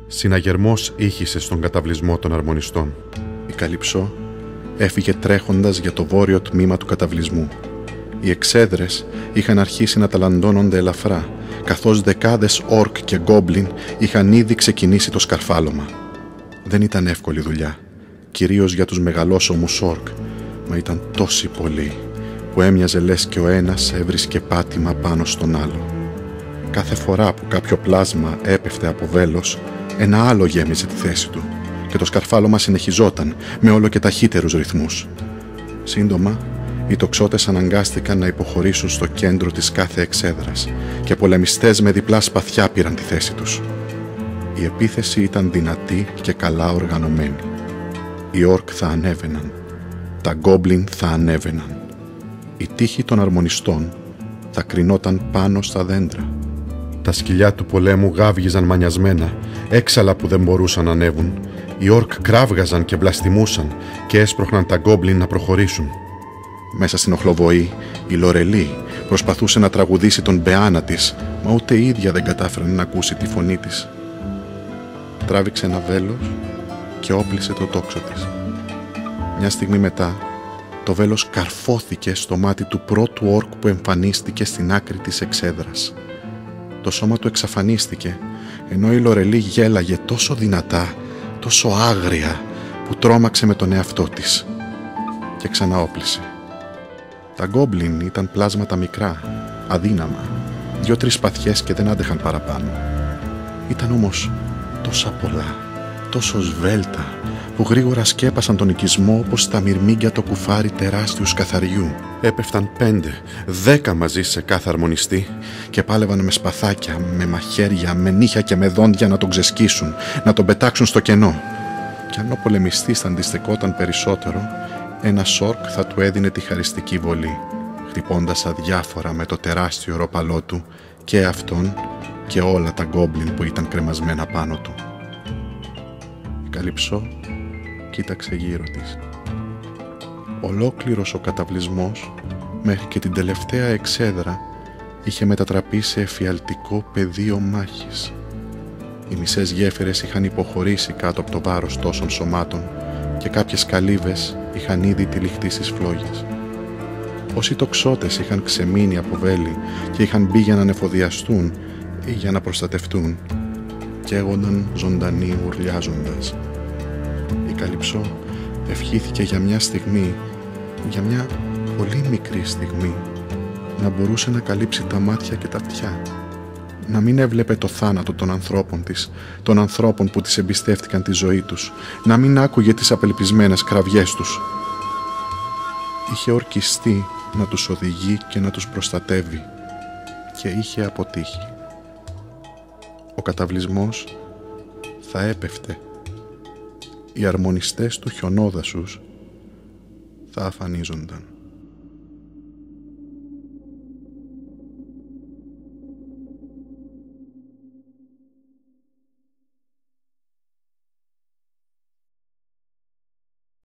Συναγερμός ήχησε στον καταβλισμό των αρμονιστών. Η Καλυψό έφυγε τρέχοντας για το βόρειο τμήμα του καταβλισμού. Οι εξέδρες είχαν αρχίσει να ταλαντώνονται ελαφρά, καθώς δεκάδες όρκ και γκόμπλιν είχαν ήδη ξεκινήσει το σκαρφάλωμα. Δεν ήταν εύκολη δουλειά, κυρίως για τους μεγαλόσωμους όρκ, μα ήταν τόσοι πολλοί που έμοιαζε λες και ο ένας έβρισκε πάτημα πάνω στον άλλο. Κάθε φορά που κάποιο πλάσμα έπεφτε από βέλος, ένα άλλο γέμιζε τη θέση του και το σκαρφάλωμα συνεχιζόταν με όλο και ταχύτερους ρυθμούς. Σύντομα, οι τοξότες αναγκάστηκαν να υποχωρήσουν στο κέντρο της κάθε εξέδρας και πολεμιστές με διπλά σπαθιά πήραν τη θέση τους. Η επίθεση ήταν δυνατή και καλά οργανωμένη. Οι όρκ θα ανέβαιναν, τα γκόμπλιν θα ανέβαιναν. Η τύχη των αρμονιστών θα κρινόταν πάνω στα δέντρα. Τα σκυλιά του πολέμου γάβγιζαν μανιασμένα, έξαλα που δεν μπορούσαν να ανέβουν. Οι όρκ κράβγαζαν και βλαστημούσαν και έσπροχναν τα γκόμπλιν να προχωρήσουν. Μέσα στην οχλοβοή, η Λορελή προσπαθούσε να τραγουδήσει τον Μπεάνα της, μα ούτε η ίδια δεν κατάφερε να ακούσει τη φωνή της. Τράβηξε ένα βέλος και όπλισε το τόξο της. Μια στιγμή μετά, το βέλος καρφώθηκε στο μάτι του πρώτου όρκ που εμφανίστηκε στην άκρη της εξέδρας. Το σώμα του εξαφανίστηκε, ενώ η Λορελή γέλαγε τόσο δυνατά, τόσο άγρια, που τρόμαξε με τον εαυτό της. Και ξαναόπλησε. Τα γκόμπλιν ήταν πλάσματα μικρά, αδύναμα, 2-3 σπαθιές και δεν άντεχαν παραπάνω. Ήταν όμως τόσα πολλά, τόσο σβέλτα, που γρήγορα σκέπασαν τον οικισμό όπως τα μυρμήγκια το κουφάρι τεράστιου σκαθαριού. Έπεφταν 5-10 μαζί σε κάθε αρμονιστή και πάλευαν με σπαθάκια, με μαχαίρια, με νύχια και με δόντια να τον ξεσκίσουν, να τον πετάξουν στο κενό. Κι αν ο πολεμιστής θα αντιστεκόταν περισσότερο, ένα όρκ θα του έδινε τη χαριστική βολή, χτυπώντας αδιάφορα με το τεράστιο ρόπαλό του και αυτόν και όλα τα γκόμπλιν που ήταν κρεμασμένα πάνω του. Η Καλυψό κοίταξε γύρω της. Ολόκληρος ο καταβλισμός, μέχρι και την τελευταία εξέδρα, είχε μετατραπεί σε εφιαλτικό πεδίο μάχης. Οι μισές γέφυρες είχαν υποχωρήσει κάτω από το βάρος τόσων σωμάτων και κάποιες καλύβες είχαν ήδη τυλιχτεί στις φλόγες. Όσοι τοξότες είχαν ξεμείνει από βέλη και είχαν μπει για να ανεφοδιαστούν ή για να προστατευτούν, καίγονταν ζωντανοί ουρλιάζοντας. Η Καλυψό ευχήθηκε για μια στιγμή, για μια πολύ μικρή στιγμή, να μπορούσε να καλύψει τα μάτια και τα αυτιά, να μην έβλεπε το θάνατο των ανθρώπων της, των ανθρώπων που της εμπιστεύτηκαν τη ζωή τους, να μην άκουγε τις απελπισμένες κραυγές τους. Είχε ορκιστεί να τους οδηγεί και να τους προστατεύει και είχε αποτύχει. Ο καταβλισμός θα έπεφτε. Οι αρμονιστές του χιονόδασους θα αφανίζονταν.